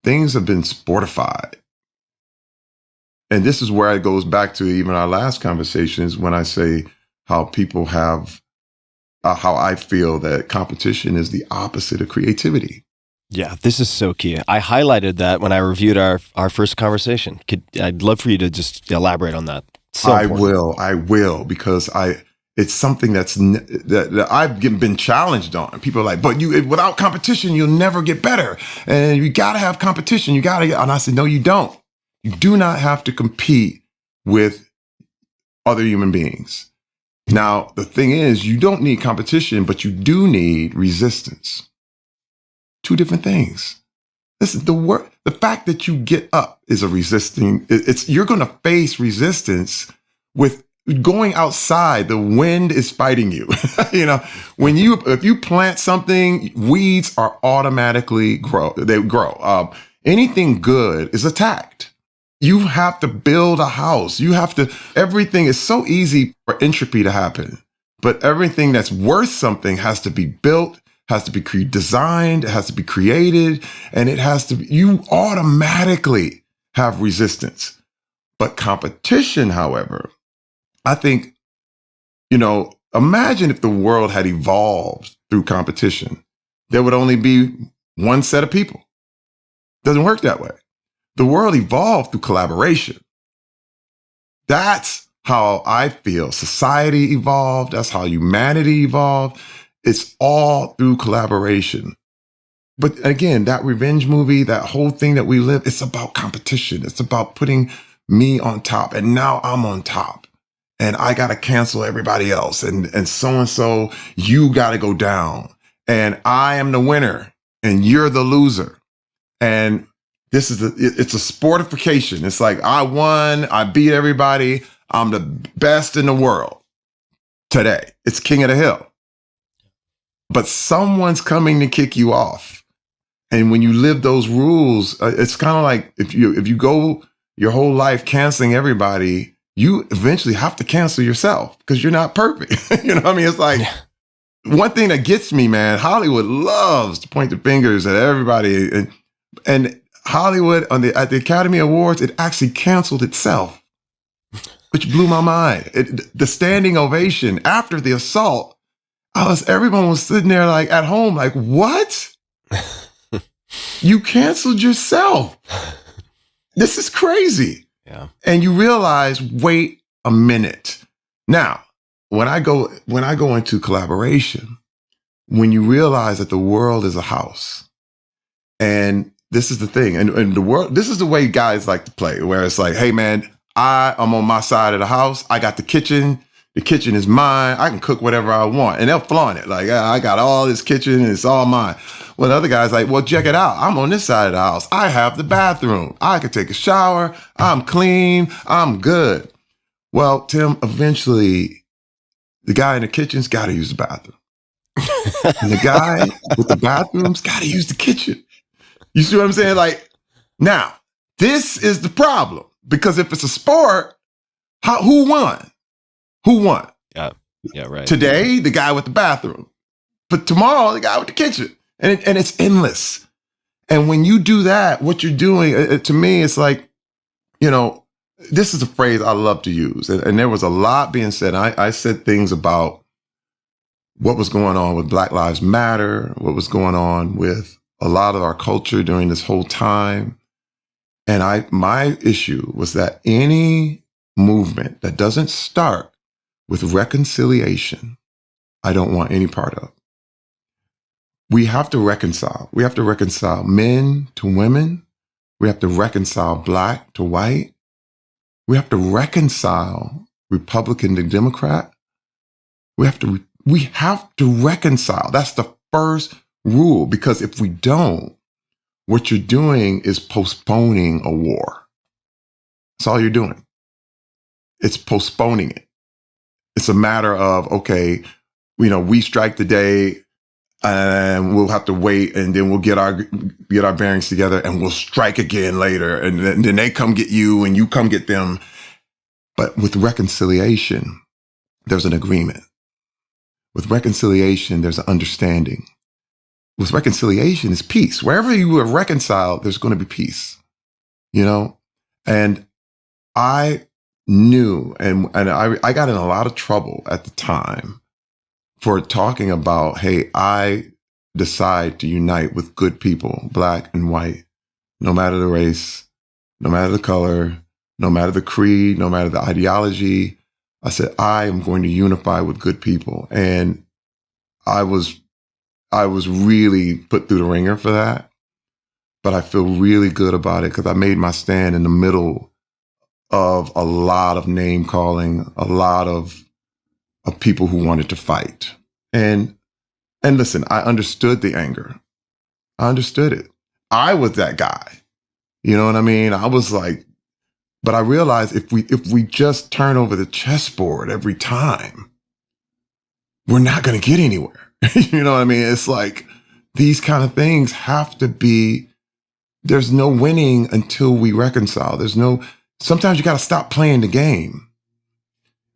things have been sportified. And this is where it goes back to even our last conversations when I say how people have, how I feel that competition is the opposite of creativity. Yeah, this is so key. I highlighted that when I reviewed our first conversation. I'd love for you to just elaborate on that. So I will, because it's something that I've been challenged on. People are like, but without competition, you'll never get better. And you got to have competition. And I said, no, you don't. You do not have to compete with other human beings. Now, the thing is, you don't need competition, but you do need resistance. Two different things. Listen, the fact that you get up is a resisting. You're going to face resistance with going outside. The wind is fighting you. If you plant something, weeds are automatically grow. They grow. Anything good is attacked. You have to build a house. Everything is so easy for entropy to happen, but everything that's worth something has to be built, has to be designed, it has to be created, and you automatically have resistance. But competition, however, I think, imagine if the world had evolved through competition. There would only be one set of people. It doesn't work that way. The world evolved through collaboration. That's how I feel society evolved. That's how humanity evolved. It's all through collaboration. But again, that revenge movie, that whole thing that we live, it's about competition. It's about putting me on top. And now I'm on top. And I got to cancel everybody else. And so, you got to go down. And I am the winner. And you're the loser. And it's a sportification. It's like, I won. I beat everybody. I'm the best in the world today. It's king of the hill. But someone's coming to kick you off. And when you live those rules, it's kind of like if you go your whole life canceling everybody, you eventually have to cancel yourself because you're not perfect. You know what I mean? It's like one thing that gets me, man, Hollywood loves to point the fingers at everybody. And Hollywood at the Academy Awards, it actually canceled itself, which blew my mind. The standing ovation after the assault, everyone was sitting there like at home, like, what? You canceled yourself. This is crazy. Yeah. And you realize, wait a minute. Now, when I go into collaboration, when you realize that the world is a house, and this is the thing, and the world, this is the way guys like to play, where it's like, hey man, I'm on my side of the house. I got the kitchen. The kitchen is mine. I can cook whatever I want. And they'll flaunt it. Like, I got all this kitchen and it's all mine. Well, the other guy's like, well, check it out. I'm on this side of the house. I have the bathroom. I can take a shower. I'm clean. I'm good. Well, Tim, eventually the guy in the kitchen's got to use the bathroom. And the guy with the bathroom's got to use the kitchen. You see what I'm saying? Like, now, this is the problem. Because if it's a sport, who won? Who won? Yeah, right. Today, the guy with the bathroom. But tomorrow, the guy with the kitchen. And it's endless. And when you do that, what you're doing, to me, it's like, this is a phrase I love to use. And there was a lot being said. I said things about what was going on with Black Lives Matter, what was going on with a lot of our culture during this whole time. And my issue was that any movement that doesn't start with reconciliation, I don't want any part of. We have to reconcile. We have to reconcile men to women. We have to reconcile Black to white. We have to reconcile Republican to Democrat. We have to reconcile. That's the first rule, because if we don't, what you're doing is postponing a war. That's all you're doing. It's postponing it. It's a matter of, okay, we strike today and we'll have to wait, and then we'll get our bearings together and we'll strike again later. And then they come get you and you come get them. But with reconciliation, there's an agreement. With reconciliation, there's an understanding. with reconciliation is peace. Wherever you are reconciled, there's going to be peace, you know? And I knew, and I got in a lot of trouble at the time for talking about, hey, I decide to unite with good people, black and white, no matter the race, no matter the color, no matter the creed, no matter the ideology. I said, I am going to unify with good people. And I was really put through the ringer for that. But I feel really good about it because I made my stand in the middle of a lot of name calling, a lot of people who wanted to fight. And listen, I understood the anger. I understood it. I was that guy. You know what I mean? I was like, but I realized if we just turn over the chessboard every time, we're not going to get anywhere. You know what I mean? It's like these kind of things have to be, there's no winning until we reconcile. Sometimes you got to stop playing the game.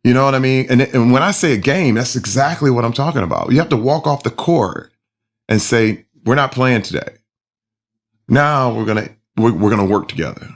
You know what I mean? And when I say a game, that's exactly what I'm talking about. You have to walk off the court and say, we're not playing today. Now we're going to work together.